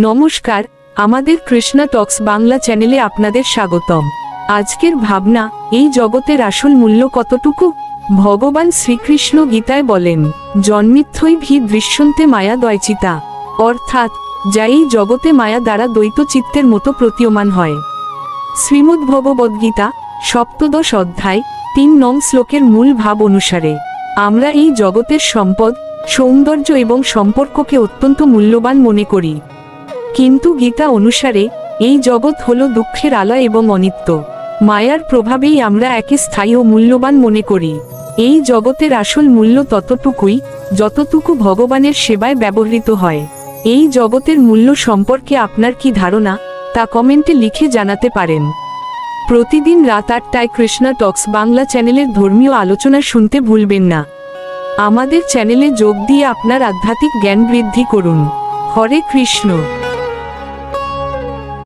নমস্কার, আমাদের কৃষ্ণা টক্স বাংলা চ্যানেলে আপনাদের স্বাগতম। আজকের ভাবনা, এই জগতের আসল মূল্য কতটুকু? ভগবান শ্রীকৃষ্ণ গীতায় বলেন, জন্মিত্থই ভি দৃশ্যন্তে মায়া দ্বৈচিতা, অর্থাৎ যা এই জগতে মায়া দ্বারা দ্বৈত চিত্তের মতো প্রতীয়মান হয়। শ্রীমদ্ভগবদ্গীতা সপ্তদশ অধ্যায় ৩ নং শ্লোকের মূল ভাব অনুসারে আমরা এই জগতের সম্পদ, সৌন্দর্য এবং সম্পর্ককে অত্যন্ত মূল্যবান মনে করি। কিন্তু গীতা অনুসারে এই জগৎ হলো দুঃখের আলয় এবং অনিত্য। মায়ার প্রভাবেই আমরা একে স্থায়ী ও মূল্যবান মনে করি। এই জগতের আসল মূল্য ততটুকুই যতটুকু ভগবানের সেবায় ব্যবহৃত হয়। এই জগতের মূল্য সম্পর্কে আপনার কি ধারণা, তা কমেন্টে লিখে জানাতে পারেন। প্রতিদিন রাত ৮টায় কৃষ্ণা টক্স বাংলা চ্যানেলের ধর্মীয় আলোচনা শুনতে ভুলবেন না। আমাদের চ্যানেলে যোগ দিয়ে আপনার আধ্যাত্মিক জ্ঞান বৃদ্ধি করুন। হরে কৃষ্ণ।